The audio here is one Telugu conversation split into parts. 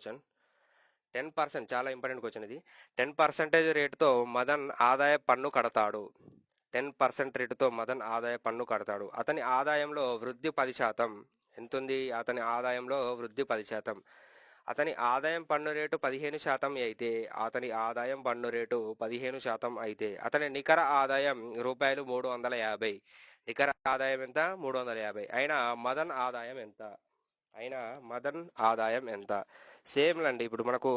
క్వశ్చన్. 10% చాలా ఇంపార్టెంట్ క్వశ్చన్ ఇది. 10% రేటుతో మదన్ ఆదాయ పన్ను కడతాడు. 10% రేటుతో మదన్ ఆదాయ పన్ను కడతాడు. అతని ఆదాయంలో వృద్ధి 10%. ఎంతుంది? అతని ఆదాయంలో వృద్ధి 10%. అతని ఆదాయం పన్ను రేటు 15% అయితే అతని నికర ఆదాయం రూపాయలు 350. నికర ఆదాయం ఎంత? 350. అయినా మదన్ ఆదాయం ఎంత? సేమ్ అండి. ఇప్పుడు మనకు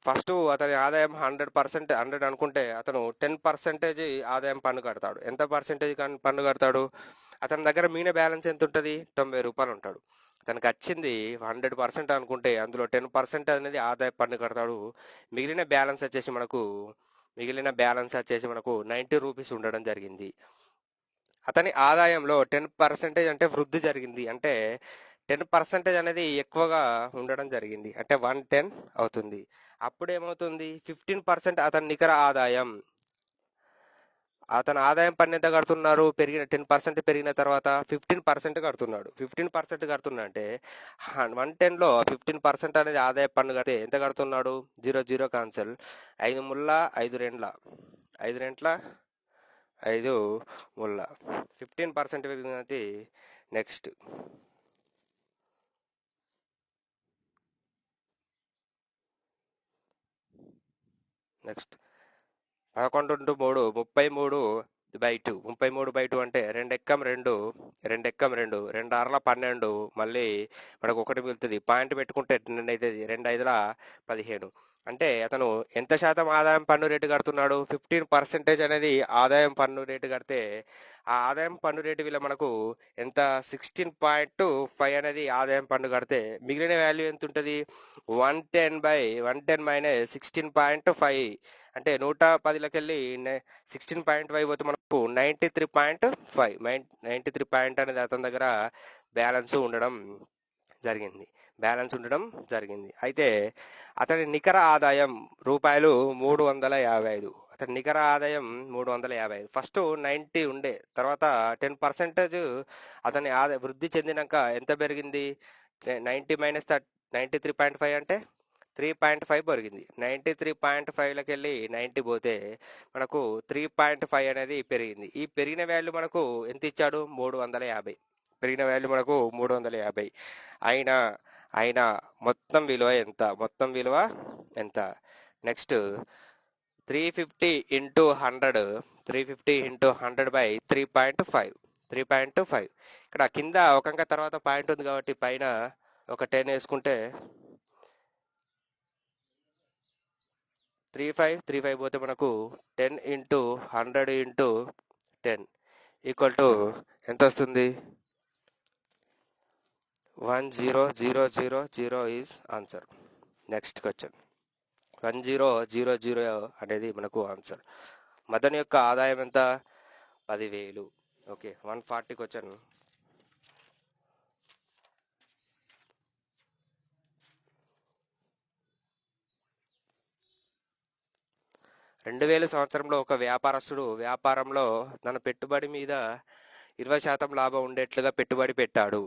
ఫస్ట్ అతని ఆదాయం 100 అనుకుంటే అతను 10% ఆదాయం పన్ను కడతాడు. ఎంత పర్సెంటేజ్ పన్ను కడతాడు? అతని దగ్గర మిగిలిన బ్యాలెన్స్ ఎంత ఉంటుంది? 90 రూపాయలు ఉంటాడు. తనకు వచ్చింది 100% అనుకుంటే అందులో 10% అనేది ఆదాయ పన్ను కడతాడు. మిగిలిన బ్యాలెన్స్ వచ్చేసి మనకు 90 రూపీస్ ఉండడం జరిగింది. అతని ఆదాయంలో 10% అంటే వృద్ధి జరిగింది. అంటే 10% అనేది ఎక్కువగా ఉండడం జరిగింది. అంటే 110 అవుతుంది. అప్పుడు ఏమవుతుంది? 15% అతని నికర ఆదాయం. అతని ఆదాయం పన్ను ఎంత కడుతున్నారు? 10% పెరిగిన తర్వాత 15% కడుతున్నాడు. 15% కడుతున్నా అంటే 110లో 15% అనేది ఆదాయ పన్ను కడితే ఎంత కడుతున్నాడు? 0 కాన్సల్. 5 ముళ్ళ 5 రెండ్ల 5 రెంట్ల 5 ముళ్ళ 15% పెరిగినది. Next next 11 × 3 33/2. 33/2 అంటే 2 ఎక్కం 2 2 6ల 12. మళ్ళీ మనకు ఒకటి మిగులుతుంది. పాయింట్ పెట్టుకుంటే 2 అవుతుంది. 2 5ల 15. అంటే అతను ఎంత శాతం ఆదాయం పన్ను రేటు కడుతున్నాడు? 15% అనేది ఆదాయం పన్ను రేటు కడితే ఆ ఆదాయం పన్ను రేటు విలువ మనకు ఎంత? 16.5 అనేది ఆదాయం పన్ను కడితే మిగిలిన వాల్యూ ఎంత ఉంటుంది? 110 - 16.5 అంటే 110లకి వెళ్ళి 16.5 పోతే మనకు 93.5. 93 అనేది అతని దగ్గర బ్యాలెన్స్ ఉండడం జరిగింది. అయితే అతని నికర ఆదాయం రూపాయలు 355. అతని నికర ఆదాయం 355. ఫస్ట్ 90 ఉండే, తర్వాత 10% అతని ఆదాయ వృద్ధి చెందినాక ఎంత పెరిగింది? 90 - 93.5 అంటే 3.5 పెరిగింది. 93.5లకి వెళ్ళి 90 పోతే మనకు 3.5 అనేది పెరిగింది. ఈ పెరిగిన వాల్యూ మనకు ఎంత ఇచ్చాడు? 350. పెరిగిన వాల్యూ మనకు 350. అయినా మొత్తం విలువ ఎంత? నెక్స్ట్ 350 × 100. 350 × 100/3.5. 3.5. ఇక్కడ కింద ఒక అంక తర్వాత పాయింట్ ఉంది కాబట్టి పైన ఒక 10 వేసుకుంటే 35 పోతే మనకు 10 × 100 × 10 ఈక్వల్ టు ఎంత వస్తుంది? 10,000 ఈజ్ ఆన్సర్. Next question. 10,000 అనేది మనకు ఆన్సర్. మదన్ యొక్క ఆదాయం ఎంత? 10,000. ఓకే. 140 క్వశ్చన్. 2000 సంవత్సరంలో ఒక వ్యాపారస్తుడు వ్యాపారంలో తన పెట్టుబడి మీద 20% లాభం ఉండేట్లుగా పెట్టుబడి పెట్టాడు.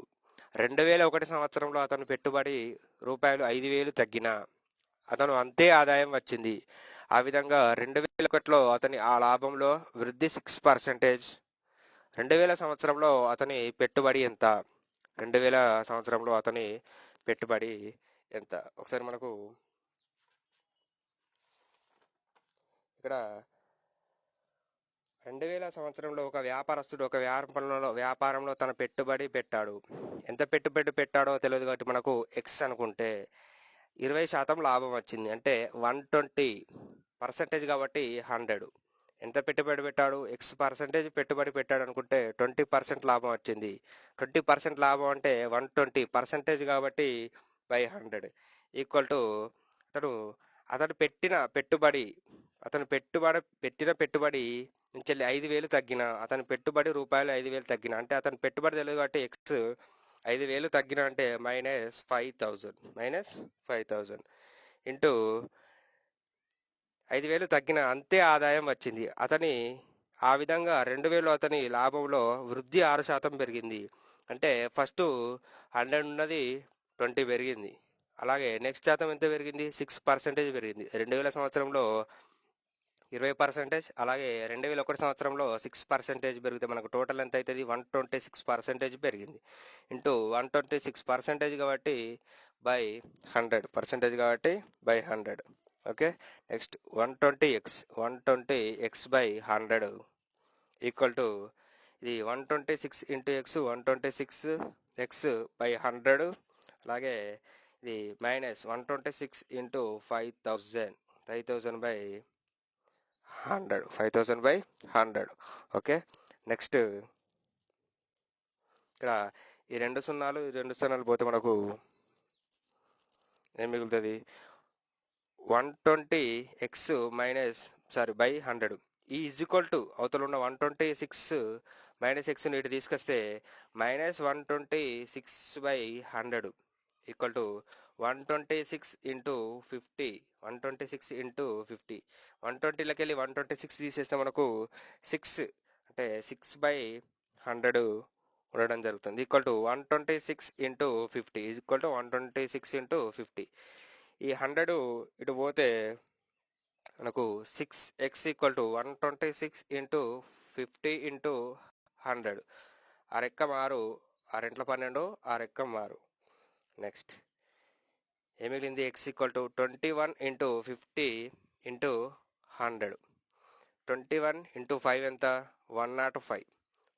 2001 సంవత్సరంలో అతను పెట్టుబడి రూపాయలు 5,000 తగ్గిన అతను అంతే ఆదాయం వచ్చింది. ఆ విధంగా 2001లో అతని ఆ లాభంలో వృద్ధి 6%. 2000 సంవత్సరంలో అతని పెట్టుబడి ఎంత? 2000 సంవత్సరంలో అతని పెట్టుబడి ఎంత? ఒకసారి మనకు ఇక్కడ 2000 సంవత్సరంలో ఒక వ్యాపారస్తుడు ఒక వ్యాపారంలో తన పెట్టుబడి పెట్టాడు. ఎంత పెట్టుబడి పెట్టాడో తెలియదు కాబట్టి మనకు ఎక్స్ అనుకుంటే 20% లాభం వచ్చింది. అంటే 120% కాబట్టి 100. ఎంత పెట్టుబడి పెట్టాడు? X% పెట్టుబడి పెట్టాడు అనుకుంటే 20% లాభం వచ్చింది. 20% లాభం అంటే 120% కాబట్టి 100 ఈక్వల్ టు అతను పెట్టిన పెట్టుబడి నుంచి 5,000 తగ్గిన అతని పెట్టుబడి రూపాయలు 5,000 తగ్గిన అంటే అతని పెట్టుబడి తెలియదు కాబట్టి ఎక్స్ 5,000 తగ్గిన అంటే -5,000 ఇంటూ 5,000 తగ్గిన అంతే ఆదాయం వచ్చింది. ఆ విధంగా 2000 అతని లాభంలో వృద్ధి 6% పెరిగింది. అంటే ఫస్ట్ 100 ఉన్నది 20 పెరిగింది. అలాగే నెక్స్ట్ శాతం ఎంత పెరిగింది, 6% పెరిగింది. 2000 సంవత్సరంలో 20%, అలాగే 2001 సంవత్సరంలో 6% పెరిగితే మనకు టోటల్ ఎంత అవుతుంది, 126% పెరిగింది. ఇంటూ 126% కాబట్టి బై 100% కాబట్టి by 100. Okay, next 120x by 100 equal to ఇది 126 ఇంటూ ఎక్స్ 126x బై 100, అలాగే ఇది minus 126 into 5000 by 5000/100. Okay, next ఇక్కడ ఈ రెండు సున్నాలు పోతే మనకు ఏం మిగులుతుంది, 120x బై 100 ఈ ఈజ్ ఈక్వల్ టు అవతల ఉన్న 126 మైనస్ ఎక్స్ని ఇటు తీసుకొస్తే -126/100 ఈక్వల్ టు 126 ఇంటూ 50. 126 ఇంటూ 50, 120లోకి వెళ్ళి 126 తీసేస్తే మనకు 6 అంటే 6/100 ఉండడం జరుగుతుంది. Equal to 126 into 50 equal to 126 into 50. ఈ 100 ఇటు పోతే మనకు 6x equal to 126 into 50 into 100. ఆరెక్క మారు, 6×12, 6×6. నెక్స్ట్ ఏం మిగిలింది, x equal to 21 into 50 into 100. 21 into 5 ఎంత, 105.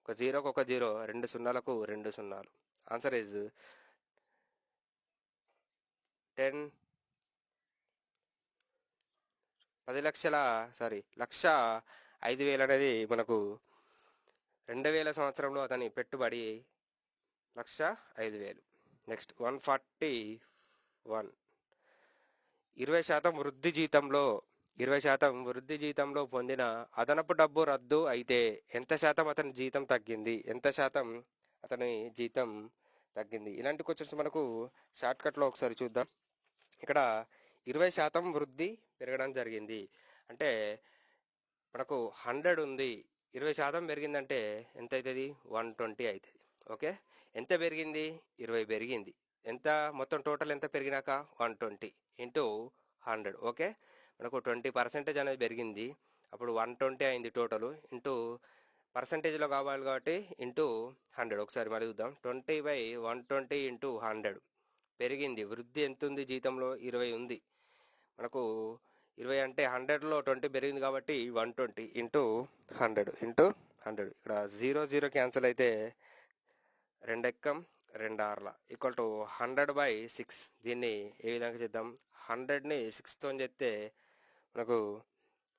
ఒక జీరోకు ఒక జీరో, 2 సున్నాలకు 2 సున్నాలు. ఆన్సర్ ఈజ్ 1,05,000 అనేది మనకు 2000 సంవత్సరంలో అతని పెట్టుబడి 1,05,000. నెక్స్ట్ 141, 20% వృద్ధి జీతంలో పొందిన అదనపు డబ్బు రద్దు అయితే ఎంత శాతం అతని జీతం తగ్గింది. ఇలాంటి క్వశ్చన్స్ మనకు షార్ట్కట్లో ఒకసారి చూద్దాం. ఇక్కడ 20% వృద్ధి పెరగడం జరిగింది అంటే మనకు 100 ఉంది, 20% పెరిగిందంటే ఎంత అవుతుంది, 120 అవుతుంది. ఓకే, ఎంత పెరిగింది, 20 పెరిగింది. ఎంత మొత్తం టోటల్ ఎంత పెరిగినాక 120 ఇంటూ 100. ఓకే, మనకు 20% అనేది పెరిగింది, అప్పుడు 120 అయింది టోటల్. ఇంటూ పర్సంటేజ్లో కావాలి కాబట్టి ఇంటూ 100. ఒకసారి మళ్ళీ చూద్దాం, 20/120 ఇంటూ 100 పెరిగింది. వృద్ధి ఎంత ఉంది జీతంలో, 20 ఉంది. మనకు 20 అంటే 100లో 20 పెరిగింది కాబట్టి 120 ఇంటూ 100 ఇంటూ 100. ఇక్కడ 0 క్యాన్సిల్ అయితే 2 ఎక్కం 2 ఆర్ల ఈక్వల్ టు 100/6. దీన్ని ఏ విధంగా చేద్దాం, 100ని 6తో చేస్తే మనకు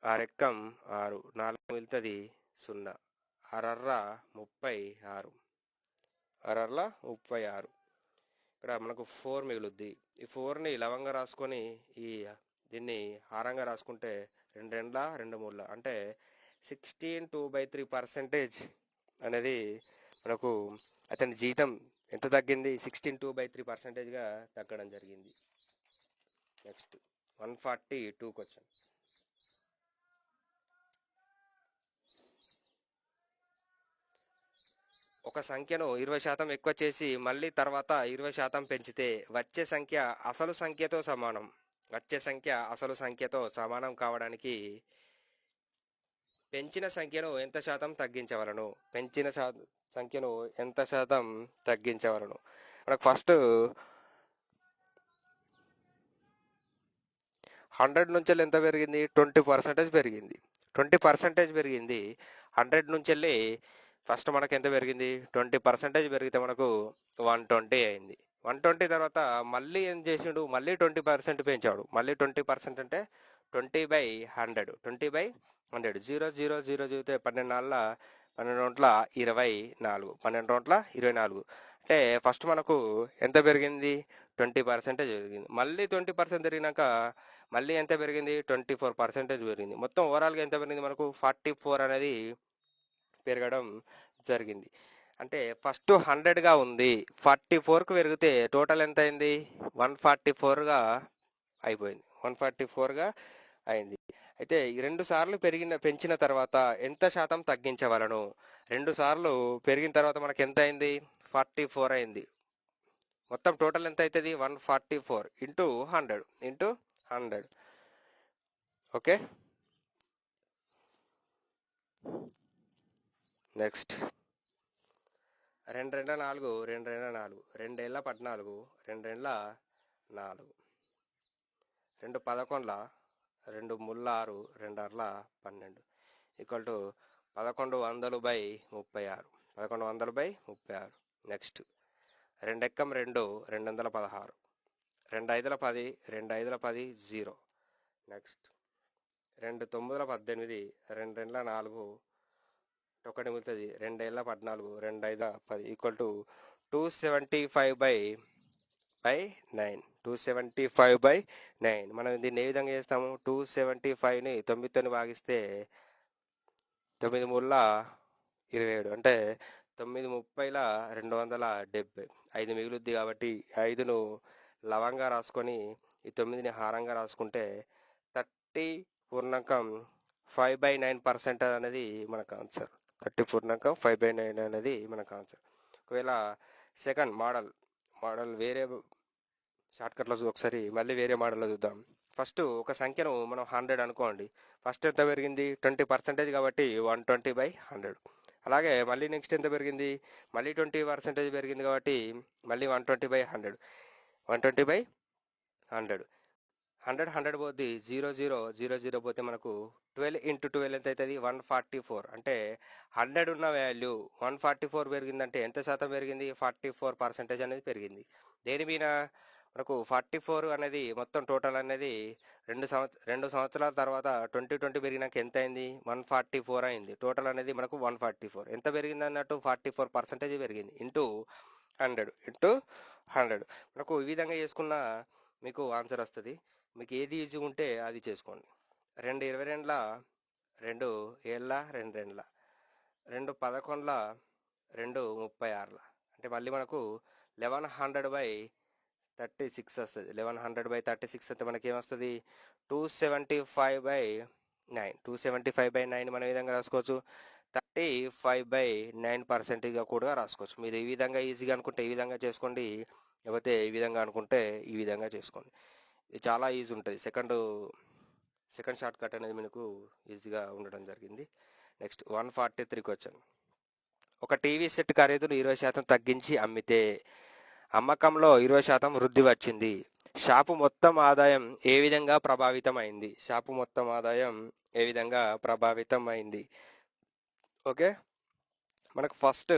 6 ఎక్కం 6, 4 మిగులుతుంది 0, 6×6 36. ఇక్కడ మనకు 4 మిగులుద్ది. ఈ 4ని లవంగా రాసుకొని దీన్ని హారంగా రాసుకుంటే 2 2 2 3 అంటే 16.2/3% అనేది మనకు అతని జీతం ఎంత తగ్గింది, 16.2/3%గా తగ్గడం జరిగింది. Next 142 question. ఒక సంఖ్యను 20% ఎక్కువ చేసి మళ్ళీ తర్వాత 20% పెంచితే వచ్చే సంఖ్య అసలు సంఖ్యతో సమానం కావడానికి పెంచిన సంఖ్యను ఎంత శాతం తగ్గించవలను. మనకు ఫస్ట్ 100 నుంచి ఎంత పెరిగింది, 20% పెరిగింది. 20% పెరిగింది 100 నుంచి వెళ్ళి ఫస్ట్ మనకు ఎంత పెరిగింది, 20% పెరిగితే మనకు 120 అయింది. 120 తర్వాత మళ్ళీ ఏం చేసిండు, మళ్ళీ 20% పెంచాడు. మళ్ళీ 20% అంటే 20/100. 20/100 0 0 0 చూస్తే 12×24 12×24 అంటే ఫస్ట్ మనకు ఎంత పెరిగింది, 20% పెరిగింది. మళ్ళీ 20% పెరిగినాక మళ్ళీ ఎంత పెరిగింది, 24% పెరిగింది. మొత్తం ఓవరాల్గా ఎంత పెరిగింది, మనకు 44 అనేది పెరగడం జరిగింది. అంటే ఫస్ట్ 100గా ఉంది, 44కు పెరిగితే టోటల్ ఎంత అయింది, 144గా అయిపోయింది. 144గా అయింది. అయితే ఈ 2 సార్లు పెంచిన తర్వాత ఎంత శాతం తగ్గించవలను. 2 సార్లు పెరిగిన తర్వాత మనకి ఎంత అయింది, 44 అయింది. మొత్తం టోటల్ ఎంత అవుతుంది 144 into 100. Okay, next 2 2 4 2 2 4 2 14 2 4 2 11 2 3 6 2 6 12 equal to 1100/36. 1100/36. Next 2 ఎక్కం 2 216. 2 5 10 2 5 10 0. Next 2 9 18. 2 2 4 ఒకటి మిగులుతుంది. 2 14 2 5 10 ఈక్వల్ టు 275/9. 275/9. మనం దీన్ని ఏ విధంగా చేస్తాము? 275ని 9తో భాగిస్తే 9 మూల 27 అంటే 9 30ల 270. 5 మిగులుద్ది కాబట్టి 5ను లవంగా రాసుకొని ఈ 9ని హారంగా రాసుకుంటే 30.5/9% అనేది మనకు ఆన్సర్. 30.5/9 అనేది మనకు ఆన్సర్. ఒకవేళ సెకండ్ మోడల్ వేరే షార్ట్కట్లో ఒకసారి మళ్ళీ వేరే మోడల్లో చూద్దాం. ఫస్ట్ ఒక సంఖ్యను మనం 100 అనుకోండి. ఫస్ట్ ఎంత పెరిగింది? 20% కాబట్టి 120/100. అలాగే మళ్ళీ నెక్స్ట్ ఎంత పెరిగింది? మళ్ళీ 20% పెరిగింది కాబట్టి మళ్ళీ 120/100. 120/100. 100 పోద్ది. 0 పోతే మనకు 12 ఇంటూ 12 ఎంత అవుతుంది? 144. అంటే 100 ఉన్న వాల్యూ 144 పెరిగిందంటే ఎంత శాతం పెరిగింది? 44% అనేది పెరిగింది. దేని మీద? మనకు 44 అనేది మొత్తం టోటల్ అనేది 2 సంవత్సరాల తర్వాత 2020 పెరిగినాక ఎంత అయింది? 144 అయింది. టోటల్ అనేది మనకు 144. ఎంత పెరిగింది అన్నట్టు? 44% పెరిగింది. ఇంటూ 100. మనకు ఈ విధంగా చేసుకున్న మీకు ఆన్సర్ వస్తుంది. మీకు ఏది ఈజీ ఉంటే అది చేసుకోండి. 2 22 2 7 2 2 2 11 2 36. అంటే మళ్ళీ మనకు 1100/36 వస్తుంది. 1100/36 అంటే మనకి ఏమొస్తుంది? 275/9. 275/9 మనం ఈ విధంగా రాసుకోవచ్చు. 35/9%గా కూడా రాసుకోవచ్చు. మీరు ఈ విధంగా ఈజీగా అనుకుంటే ఈ విధంగా చేసుకోండి, లేకపోతే ఈ విధంగా అనుకుంటే ఈ విధంగా చేసుకోండి. ఇది చాలా ఈజీ ఉంటుంది. సెకండ్ షార్ట్ కట్ అనేది మనకు ఈజీగా ఉండడం జరిగింది. నెక్స్ట్ 143 వచ్చాను. ఒక టీవీ సెట్ ఖరీదును 20% తగ్గించి అమ్మితే అమ్మకంలో 20% వృద్ధి వచ్చింది. షాపు మొత్తం ఆదాయం ఏ విధంగా ప్రభావితం అయింది? షాపు మొత్తం ఆదాయం ఏ విధంగా ప్రభావితం అయింది? ఓకే, మనకు ఫస్ట్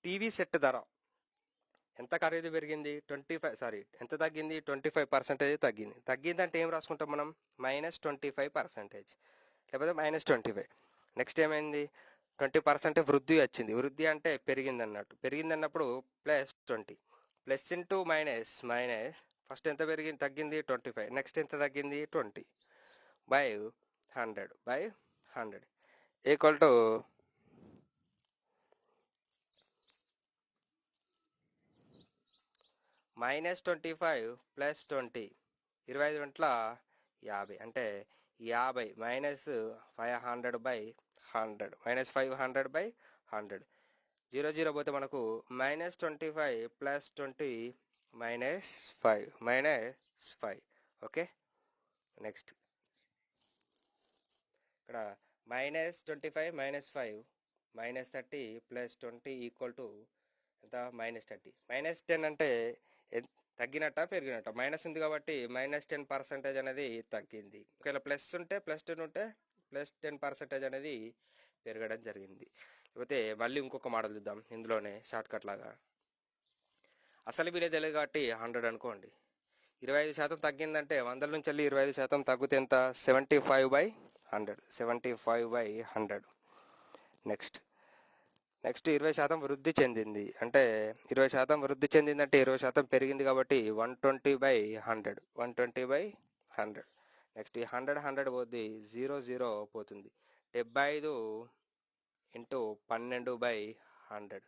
టీవీ సెట్ ధర ఎంత ఖరీదు పెరిగింది? ఎంత తగ్గింది? 25% తగ్గింది. తగ్గిందంటే ఏం రాసుకుంటాం మనం? -25%, లేకపోతే -25. నెక్స్ట్ ఏమైంది? 20% వృద్ధి వచ్చింది. వృద్ధి అంటే పెరిగింది అన్నట్టు. పెరిగింది అన్నప్పుడు +20. Plus into minus. ఫస్ట్ ఎంత పెరిగింది? తగ్గింది 25. నెక్స్ట్ ఎంత తగ్గింది? 20/100 ఈక్వల్ టు -25 + 20. 25 గంటల 50 అంటే 50 -500/100. -500/100. 0 పోతే మనకు -25 + 20 -5. ఓకే, నెక్స్ట్ ఇక్కడ -25 -5 -30 + 20 ఈక్వల్ టు ఎంత? -30. -10 అంటే తగ్గినట్ట పెరిగినట్ట? మైనస్ ఉంది కాబట్టి -10% అనేది తగ్గింది. ఒకవేళ ప్లస్ ఉంటే +10 ఉంటే +10% అనేది పెరగడం జరిగింది. లేకపోతే మళ్ళీ ఇంకొక మోడల్ చూద్దాం. ఇందులోనే షార్ట్ కట్ లాగా అసలు విలువ తెలియదు కాబట్టి 100 అనుకోండి. 25% తగ్గిందంటే 100 నుంచి వెళ్ళి 25% తగ్గితే ఎంత? 75/100. 75/100. నెక్స్ట్ 20% వృద్ధి చెందింది అంటే 20% వృద్ధి చెందిందంటే 20% పెరిగింది కాబట్టి 120/100. 120/100. నెక్స్ట్ ఈ 100 పోద్ది. 0 పోతుంది. 75 ఇంటూ 12/100.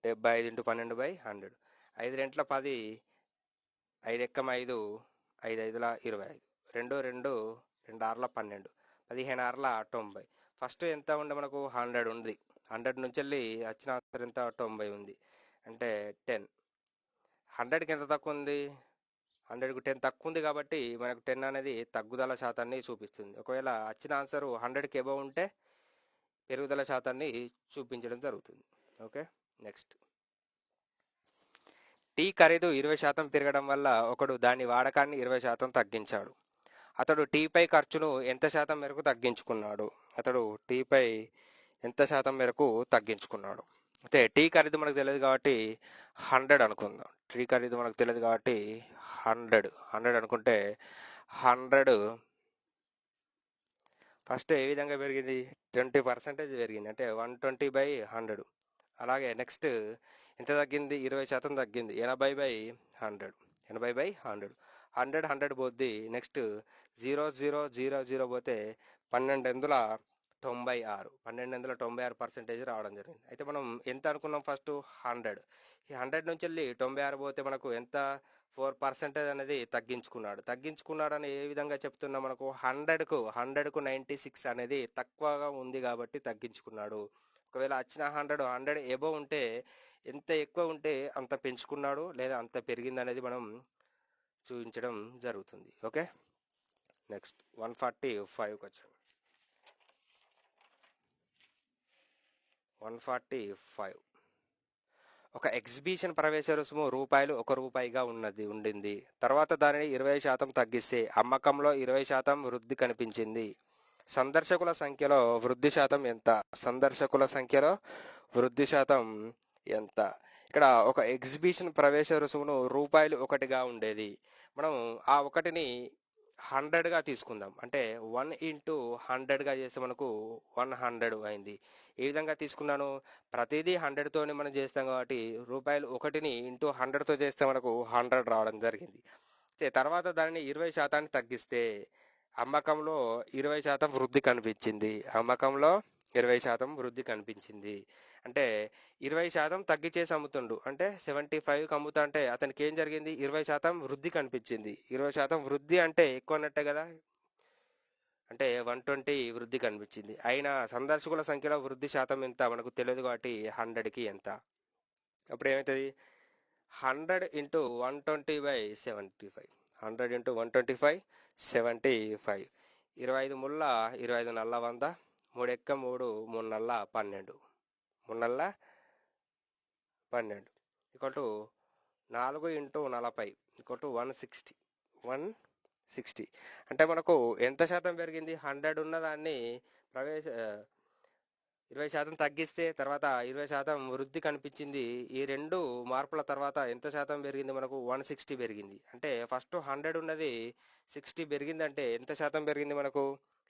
75 ఇంటూ 12/100. 5 రెంట్ల 10. 5 ఎక్కం 5. 5 5ల 25. 2 2 2 6ల 12. 15 6ల 90. ఫస్ట్ ఎంత ఉండే మనకు? 100 ఉంది. 100 నుంచి వెళ్ళి వచ్చిన ఆన్సర్ ఎంత? 90 ఉంది. అంటే 10. 100కి ఎంత తక్కువ ఉంది? 100కు 10 తక్కువ ఉంది కాబట్టి మనకు 10 అనేది తగ్గుదల శాతాన్ని చూపిస్తుంది. ఒకవేళ వచ్చిన ఆన్సర్ 100కి అబవ్ ఉంటే పెరుగుదల శాతాన్ని చూపించడం జరుగుతుంది. Okay, next. టీ ఖరీదు 20% పెరగడం వల్ల ఒకడు దాని వాడకాన్ని 20% తగ్గించాడు. అతడు టీపై ఖర్చును ఎంత శాతం మేరకు తగ్గించుకున్నాడు? అతడు టీపై ఎంత శాతం మేరకు తగ్గించుకున్నాడు? అయితే టీ ఖరీదు మనకు తెలియదు కాబట్టి 100 అనుకుందాం. టీ ఖరీదు మనకు తెలియదు కాబట్టి 100 అనుకుంటే 100 ఫస్ట్ ఏ విధంగా పెరిగింది? 20% పెరిగింది, అంటే 120/100. అలాగే నెక్స్ట్ ఎంత తగ్గింది? 20% తగ్గింది, 80/100. 80/100. 100 100 పోద్ది. నెక్స్ట్ 0000 పోతే 1296. 1296% రావడం జరిగింది. అయితే మనం ఎంత అనుకున్నాం? ఫస్ట్ 100. ఈ 100 నుంచి వెళ్ళి 96 పోతే మనకు ఎంత? 4% అనేది తగ్గించుకున్నాడు అని ఏ విధంగా చెప్తున్నా? మనకు 100కు 96 అనేది తక్కువగా ఉంది కాబట్టి తగ్గించుకున్నాడు. ఒకవేళ వచ్చిన 100 ఎబో ఉంటే ఎంత ఎక్కువ ఉంటే అంత పెంచుకున్నాడు లేదా అంత పెరిగింది అనేది మనం చూపించడం జరుగుతుంది. ఓకే, నెక్స్ట్ 145కి వచ్చాం. 145. ఒక ఎగ్జిబిషన్ ప్రవేశ రుసుము రూపాయలు రూపాయిగా ఉండింది. తర్వాత దానిని 20% తగ్గిస్తే అమ్మకంలో 20% వృద్ధి కనిపించింది. సందర్శకుల సంఖ్యలో వృద్ధి శాతం ఎంత? సందర్శకుల సంఖ్యలో వృద్ధి శాతం ఎంత? ఇక్కడ ఒక ఎగ్జిబిషన్ ప్రవేశ రుసుమును రూపాయలు 1గా ఉండేది. మనం ఆ 1ని 100గా తీసుకుందాం. అంటే 1 ఇంటూ 100గా చేస్తే మనకు 100 అయింది. ఏ విధంగా తీసుకున్నాను? ప్రతిదీ 100తోనే మనం చేస్తాం కాబట్టి రూపాయలు 1ని ఇంటూ 100తో చేస్తే మనకు 100 రావడం జరిగింది. తర్వాత దానిని 20% తగ్గిస్తే అమ్మకంలో 20% వృద్ధి కనిపించింది. అమ్మకంలో 20% వృద్ధి కనిపించింది. అంటే 20% తగ్గించేసి అమ్ముతుండు, అంటే 75కి అమ్ముతా అంటే అతనికి ఏం జరిగింది? 20% వృద్ధి కనిపించింది. 20% వృద్ధి అంటే ఎక్కువ అన్నట్టే కదా, అంటే 120 వృద్ధి కనిపించింది. అయినా సందర్శకుల సంఖ్యలో వృద్ధి శాతం ఎంత మనకు తెలియదు కాబట్టి 100కి ఎంత? అప్పుడు ఏమవుతుంది? 100 ఇంటూ 120/75. 100 ఇంటూ 125/75. 25 ముళ్ళ 25 నల్ల 100. 3 ఎక్క 3 3 నల్ల 12. 3 నల్ల 12 equal to 4 into 40 equal to 160. 160 అంటే మనకు ఎంత శాతం పెరిగింది? 100 ఉన్నదాన్ని 20% తగ్గిస్తే తర్వాత 20% వృద్ధి కనిపించింది. ఈ రెండు మార్పుల తర్వాత ఎంత శాతం పెరిగింది? మనకు 160 పెరిగింది. అంటే ఫస్ట్ 100 ఉన్నది 60 పెరిగిందంటే ఎంత శాతం పెరిగింది? మనకు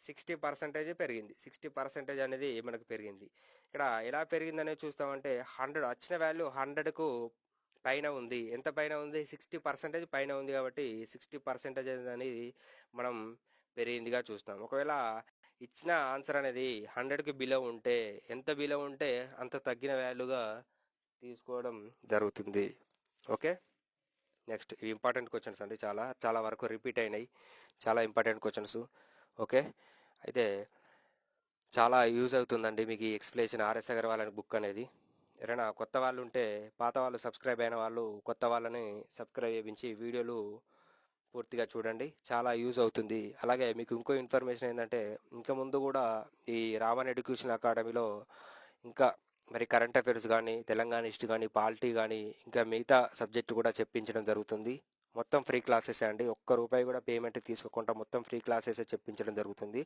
60% పెరిగింది. 60% అనేది మనకు పెరిగింది. ఇక్కడ ఎలా పెరిగిందనేది చూస్తామంటే 100 వచ్చిన వాల్యూ 100కు పైన ఉంది. ఎంత పైన ఉంది? 60% పైన ఉంది కాబట్టి 60% అనేది మనం పెరిగిందిగా చూస్తాం. ఒకవేళ ఇచ్చిన ఆన్సర్ అనేది 100కి బిలో ఉంటే, ఎంత బిలో ఉంటే అంత తగ్గిన వాల్యూగా తీసుకోవడం జరుగుతుంది. ఓకే, నెక్స్ట్ ఇవి ఇంపార్టెంట్ క్వశ్చన్స్ అండి, చాలా చాలా వరకు రిపీట్ అయినాయి, చాలా ఇంపార్టెంట్ క్వశ్చన్స్. ఓకే, అయితే చాలా యూజ్ అవుతుందండి మీకు ఈ ఎక్స్ప్లెనేషన్ ఆర్ఎస్ అగర్వాల్ అనే బుక్ అనేది. ఎవరైనా కొత్త వాళ్ళు ఉంటే పాత వాళ్ళు సబ్స్క్రైబ్ అయిన వాళ్ళు కొత్త వాళ్ళని సబ్స్క్రైబ్ చేయించి వీడియోలు పూర్తిగా చూడండి, చాలా యూజ్ అవుతుంది. అలాగే మీకు ఇంకో ఇన్ఫర్మేషన్ ఏంటంటే ఇంకా ముందు కూడా ఈ రామన్ ఎడ్యుకేషన్ అకాడమీలో ఇంకా మరి కరెంట్ అఫైర్స్ కానీ, తెలంగాణ హిస్టరీ కానీ, పాలిటీ కానీ, ఇంకా మిగతా సబ్జెక్టు కూడా చెప్పించడం జరుగుతుంది. మొత్తం ఫ్రీ క్లాసెస్ అండి, ₹1 కూడా పేమెంట్ తీసుకోకుండా మొత్తం ఫ్రీ క్లాసెస్ చెప్పించడం జరుగుతుంది.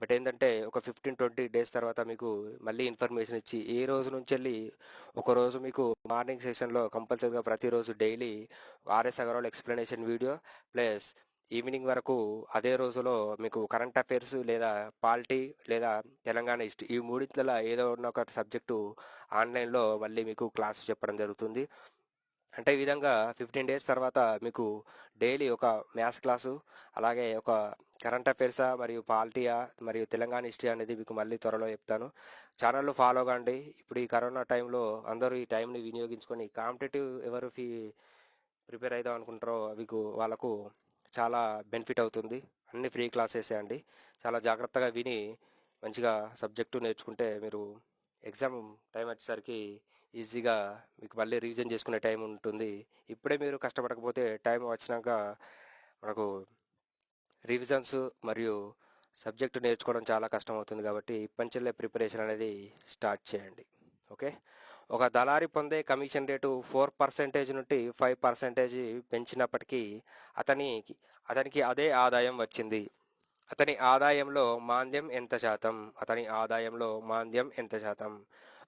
బట్ ఏంటంటే ఒక 15-20 డేస్ తర్వాత మీకు మళ్ళీ ఇన్ఫర్మేషన్ ఇచ్చి ఏ రోజు నుంచి వెళ్ళి ఒకరోజు మీకు మార్నింగ్ సెషన్లో కంపల్సరీగా ప్రతిరోజు daily RS Agarwal explanation video plus evening వరకు అదే రోజులో మీకు కరెంట్ అఫైర్స్ లేదా పాలిటీ లేదా తెలంగాణ హిస్టరీ ఈ మూడింటిలో ఏదో ఒక సబ్జెక్టు ఆన్లైన్లో మళ్ళీ మీకు క్లాస్ చెప్పడం జరుగుతుంది. అంటే ఈ విధంగా 15 డేస్ తర్వాత మీకు డైలీ ఒక మ్యాథ్స్ క్లాసు, అలాగే ఒక కరెంట్ అఫైర్సా మరియు పాలిటీయా మరియు తెలంగాణ హిస్టరీ అనేది మీకు మళ్ళీ త్వరలో చెప్తాను. ఛానల్ ఫాలో కండి. ఇప్పుడు ఈ కరోనా టైంలో అందరూ ఈ టైంని వినియోగించుకొని కాంపిటేటివ్ ఎవరు ప్రిపేర్ అవుదాం అనుకుంటారో మీకు వాళ్ళకు చాలా బెనిఫిట్ అవుతుంది. అన్ని ఫ్రీ క్లాసెసే అండి, చాలా జాగ్రత్తగా విని మంచిగా సబ్జెక్టు నేర్చుకుంటే మీరు ఎగ్జామ్ టైం వచ్చేసరికి ఈజీగా మీకు మళ్ళీ రివిజన్ చేసుకునే టైం ఉంటుంది. ఇప్పుడే మీరు కష్టపడకపోతే టైం వచ్చినాక మనకు రివిజన్స్ మరియు సబ్జెక్టు నేర్చుకోవడం చాలా కష్టం అవుతుంది. కాబట్టి ఇప్పటినుంచే ప్రిపరేషన్ అనేది స్టార్ట్ చేయండి. ఓకే. ఒక దళారి పొందే కమిషన్ రేటు 4% నుండి 5% పెంచినప్పటికీ అతనికి అతనికి అదే ఆదాయం వచ్చింది. అతని ఆదాయంలో మాంద్యం ఎంత శాతం? అతని ఆదాయంలో మాంద్యం ఎంత శాతం?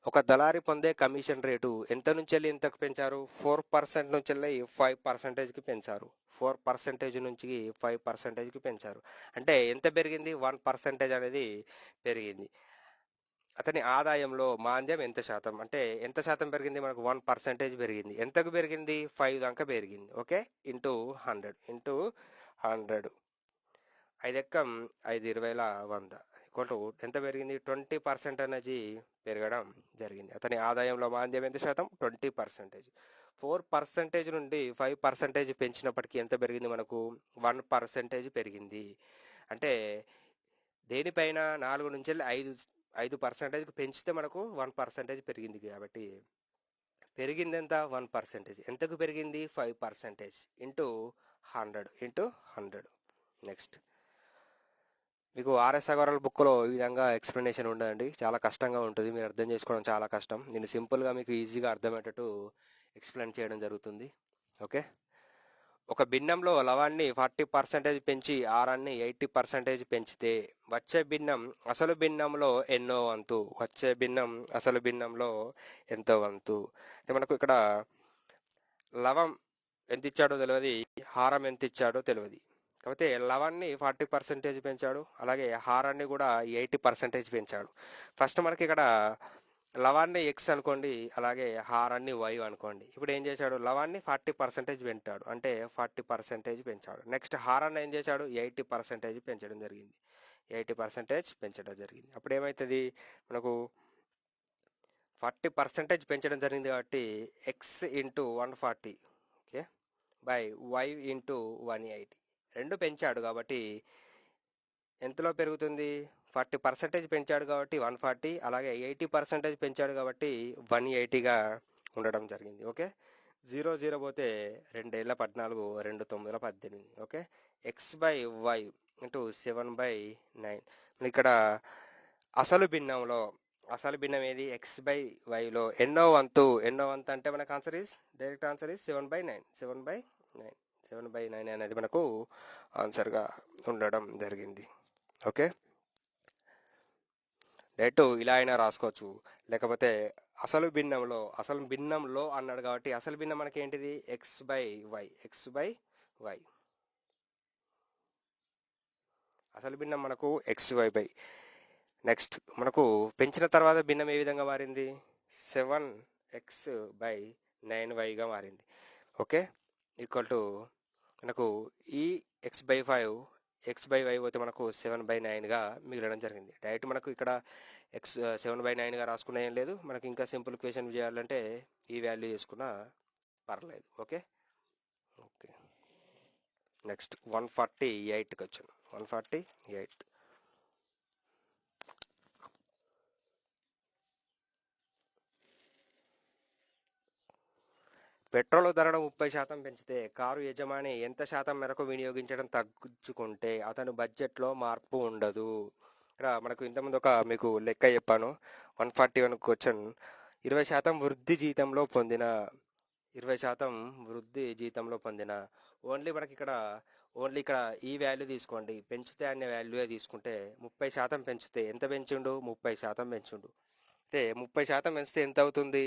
ఒక దళారి పొందే కమిషన్ రేటు ఎంత నుంచి వెళ్ళి ఎంతకు పెంచారు? 4% నుంచి వెళ్ళి 5%కి పెంచారు. 4% నుంచి 5%కి పెంచారు. అంటే ఎంత పెరిగింది? 1% అనేది పెరిగింది. అతని ఆదాయంలో మాంద్యం ఎంత శాతం? అంటే ఎంత శాతం పెరిగింది? మనకు 1% పెరిగింది. ఎంతకు పెరిగింది? 5 దాకా పెరిగింది. Okay. Into 100 into 100 5 ఎక్కం 5 20 100 equal to ఎంత పెరిగింది? 20% అనేది పెరగడం జరిగింది. అతని ఆదాయంలో మాంద్యం ఎంత శాతం? 20%. 4% నుండి 5% పెంచినప్పటికీ ఎంత పెరిగింది మనకు? 1% పెరిగింది. అంటే దేనిపైన 4 నుంచి 5% పెంచితే మనకు 1% పెరిగింది. కాబట్టి పెరిగింది ఎంత? 1%. ఎంతకు పెరిగింది? 5% ఇంటూ 100 ఇంటూ 100. నెక్స్ట్ మీకు ఆర్ఎస్ అగర్వాల్ బుక్లో ఈ విధంగా ఎక్స్ప్లెనేషన్ ఉండదండి. చాలా కష్టంగా ఉంటుంది. మీరు అర్థం చేసుకోవడం చాలా కష్టం. నేను సింపుల్గా మీకు ఈజీగా అర్థమయ్యేటట్టు ఎక్స్ప్లెయిన్ చేయడం జరుగుతుంది. ఓకే. ఒక భిన్నంలో లవాన్ని 40% పెంచి ఆరాన్ని 80% పెంచితే వచ్చే భిన్నం అసలు భిన్నంలో ఎన్నో వంతు? వచ్చే భిన్నం అసలు భిన్నంలో ఎంతో వంతు? అంటే మనకు ఇక్కడ లవం ఎంత ఇచ్చాడో తెలియదు, హారం ఎంత ఇచ్చాడో తెలియదు. కాకపోతే లవాన్ని 40% పెంచాడు, అలాగే హారాన్ని కూడా 80% పెంచాడు. ఫస్ట్ మనకి ఇక్కడ లవాన్ని ఎక్స్ అనుకోండి, అలాగే హారాన్ని వై అనుకోండి. ఇప్పుడు ఏం చేశాడు? లవాన్ని 40% పెంచాడు, అంటే 40% పెంచాడు. నెక్స్ట్ హారాన్ని ఏం చేశాడు? 80% పెంచడం జరిగింది. 80% పెంచడం జరిగింది. అప్పుడు ఏమవుతుంది? మనకు 40% పెంచడం జరిగింది కాబట్టి x into 140 okay by y into 180 రెండు పెంచాడు కాబట్టి ఎంతలో పెరుగుతుంది? 40% పెంచాడు కాబట్టి 140, అలాగే 80% పెంచాడు కాబట్టి 180గా ఉండడం జరిగింది. ఓకే. 0 పోతే 2 14 2 9 18. Okay. X by y into 7/9. ఇక్కడ అసలు భిన్నంలో అసలు భిన్నం ఏది? ఎక్స్ బై వైలో ఎన్నో వంతు అంటే మనకు డైరెక్ట్ ఆన్సర్ ఈజ్ 7/9. 7/9 7/9 అనేది మనకు ఆన్సర్గా ఉండడం జరిగింది. ఓకే. డైరెక్ట్ ఇలా అయినా రాసుకోవచ్చు, లేకపోతే అసలు భిన్నంలో అన్నాడు కాబట్టి అసలు భిన్నం మనకి ఏంటిది? X by y. అసలు భిన్నం మనకు ఎక్స్ వై బై. నెక్స్ట్ మనకు పెంచిన తర్వాత భిన్నం ఏ విధంగా మారింది? 7x/9y మారింది. ఓకే. ఈక్వల్ టు మనకు ఈ x/5 పోతే మనకు 7/9గా మిగలడం జరిగింది. డైరెక్ట్ మనకు ఇక్కడ 7/9గా రాసుకున్నా ఏం లేదు. మనకి ఇంకా సింపుల్ క్వశ్చన్ చేయాలంటే ఈ వాల్యూ చేసుకున్నా పర్లేదు. ఓకే. ఓకే. నెక్స్ట్ 148కి వచ్చాను. 148. పెట్రోల్ ధరను 30% పెంచితే కారు యజమాని ఎంత శాతం మేరకు వినియోగించడం తగ్గించుకుంటే అతను బడ్జెట్లో మార్పు ఉండదు? ఇక్కడ మనకు ఇంతకుముందు మీకు లెక్క చెప్పాను. 141 క్వశ్చన్. 20% వృద్ధి జీతంలో పొందిన ఓన్లీ ఇక్కడ ఈ వాల్యూ తీసుకోండి. పెంచితే అనే వాల్యూ తీసుకుంటే 30% పెంచితే ఎంత పెంచిండు? 30% పెంచిండు. అయితే 30% పెంచితే ఎంత అవుతుంది?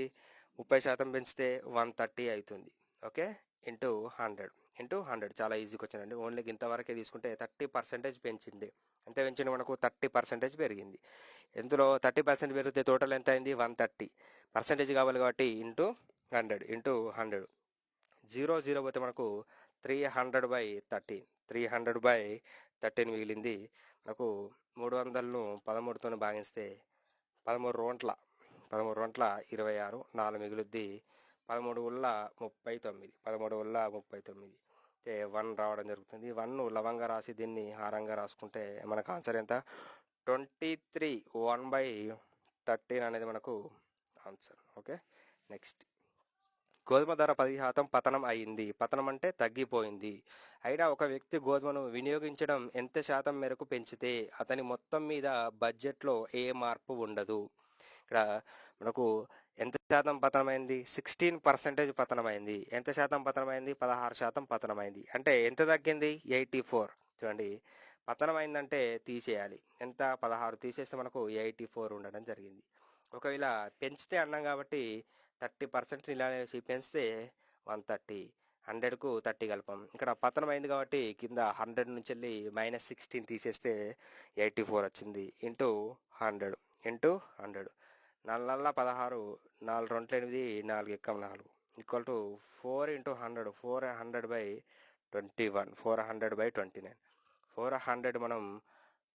30% పెంచితే 130 అవుతుంది. ఓకే. ఇంటూ 100 చాలా ఈజీగా వచ్చిందండి. ఓన్లీ ఇంతవరకే తీసుకుంటే 30% పెంచింది. ఎంత పెంచింది? మనకు 30% పెరిగింది. ఇందులో 30% పెరిగితే టోటల్ ఎంత అయింది? 130% కావాలి కాబట్టి ఇంటూ 100 0 పోతే మనకు 300/13 300/13 మిగిలింది. మనకు 300ను 13తో భాగిస్తే 13 రొంట్ల 26, 4 మిగులుద్ది. 13 గుళ్ళ 39 1 రావడం జరుగుతుంది. 1 లవంగా రాసి దీన్ని హారంగా రాసుకుంటే మనకు ఆన్సర్ ఎంత? 23. 1/13 అనేది మనకు ఆన్సర్. ఓకే. నెక్స్ట్, గోధుమ ధర 10% పతనం అయింది. పతనం అంటే తగ్గిపోయింది. అయినా ఒక వ్యక్తి గోధుమను వినియోగించడం ఎంత శాతం మేరకు పెంచితే అతని మొత్తం మీద బడ్జెట్లో ఏ మార్పు ఉండదు. ఇక్కడ మనకు ఎంత శాతం పతనమైంది? 16% పతనమైంది. ఎంత శాతం పతనమైంది? 16% పతనమైంది. అంటే ఎంత తగ్గింది? 84. చూడండి, పతనమైందంటే తీసేయాలి. ఎంత? 16 తీసేస్తే మనకు 84 ఉండడం జరిగింది. ఒకవేళ పెంచితే అన్నాం కాబట్టి 30% ఇలా వేసి పెంచితే 130, 100కు 30 కలపం. ఇక్కడ పతనం అయింది కాబట్టి కింద 100 నుంచి వెళ్ళి -16 తీసేస్తే 84 వచ్చింది. Into 100 into 100, 4 16, 4 2 8, 4 ఎక్కం 4 equal to 4 into 100, 400/21, 400/29. 400 మనం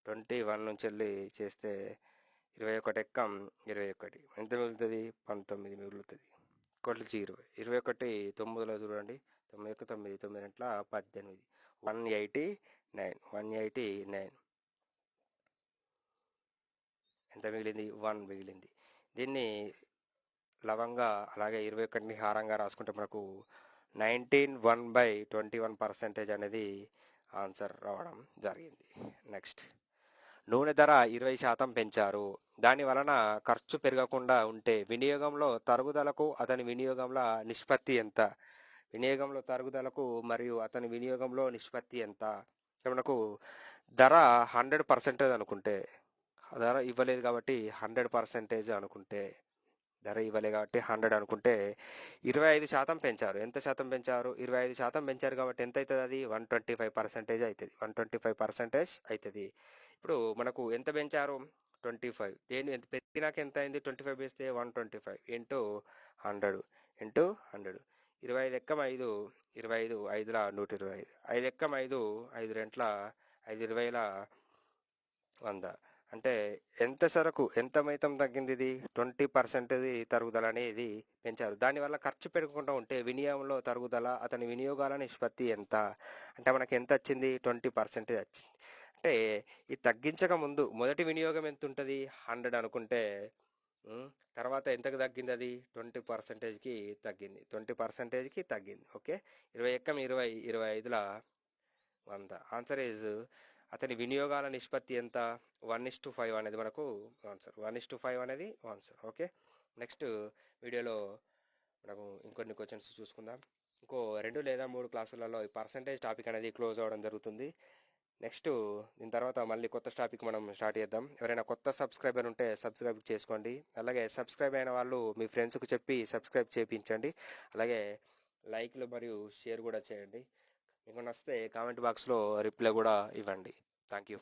21 నుంచి వెళ్ళి చేస్తే 21 ఎక్కం 21, ఎంత మిగులుతుంది? 19 మిగులుతుంది. Equal to 0. 21 9లో చూడండి, 9 9, 9 గంటల 18, 189, 189. ఎంత మిగిలింది? 1 మిగిలింది. దీన్ని లవంగా అలాగే 21ని హారంగా రాసుకుంటే మనకు 19/1/21% అనేది ఆన్సర్ రావడం జరిగింది. నెక్స్ట్, నూనె ధర 20% పెంచారు. దాని వలన ఖర్చు పెరగకుండా ఉంటే వినియోగంలో తరుగుదలకు అతని వినియోగంలో నిష్పత్తి ఎంత? వినియోగంలో తరుగుదలకు మరియు అతని వినియోగంలో నిష్పత్తి ఎంత? ఇక్కడ మనకు ధర 100% అనుకుంటే, ధర ఇవ్వలేదు కాబట్టి 100% అనుకుంటే, ధర ఇవ్వలేదు కాబట్టి 100 అనుకుంటే 25% పెంచారు. ఎంత శాతం పెంచారు? 25% పెంచారు కాబట్టి ఎంత అవుతుంది? అది 125% అవుతుంది. 125% అవుతుంది. ఇప్పుడు మనకు ఎంత పెంచారు? 25. దేని ఎంత పెరిగినాక ఎంత అయింది? 25 వేస్తే 125 ఇంటూ 100 ఇంటూ 100. 25 ఎక్కం 5, 25, 5ల 125, 5 ఎక్కం 5, 5 రెంట్ల 5 20ల 100. అంటే ఎంత సరకు ఎంత మితం తగ్గింది? ఇది 20% తరుగుదల అనేది పెంచారు. దానివల్ల ఖర్చు పెరగకుండా ఉంటే వినియోగంలో తరుగుదల అతని వినియోగాల నిష్పత్తి ఎంత? అంటే మనకి ఎంత వచ్చింది? 20% వచ్చింది. అంటే ఇది తగ్గించక ముందు మొదటి వినియోగం ఎంత ఉంటుంది? 100 అనుకుంటే తర్వాత ఎంతకు తగ్గింది? అది 20%కి తగ్గింది. 20%కి తగ్గింది. ఓకే, 20 ఎక్కం 20, 25ల 100. ఆన్సర్ ఈజ్, అతని వినియోగాల నిష్పత్తి ఎంత? 1:5 అనేది మనకు ఆన్సర్. 1:5 అనేది ఆన్సర్. ఓకే, నెక్స్ట్ వీడియోలో మనము ఇంకొన్ని క్వశ్చన్స్ చూసుకుందాం. ఇంకో 2 లేదా 3 క్లాసులలో ఈ పర్సంటేజ్ టాపిక్ అనేది క్లోజ్ అవ్వడం జరుగుతుంది. నెక్స్ట్ దీని తర్వాత మళ్ళీ కొత్త టాపిక్ మనం స్టార్ట్ చేద్దాం. ఎవరైనా కొత్త సబ్స్క్రైబర్ ఉంటే సబ్స్క్రైబ్ చేసుకోండి. అలాగే సబ్స్క్రైబ్ అయిన వాళ్ళు మీ ఫ్రెండ్స్కి చెప్పి సబ్స్క్రైబ్ చేయించండి. అలాగే లైక్లు మరియు షేర్ కూడా చేయండి. మీకు నచ్చితే కామెంట్ బాక్స్లో రిప్లై కూడా ఇవ్వండి. Thank you.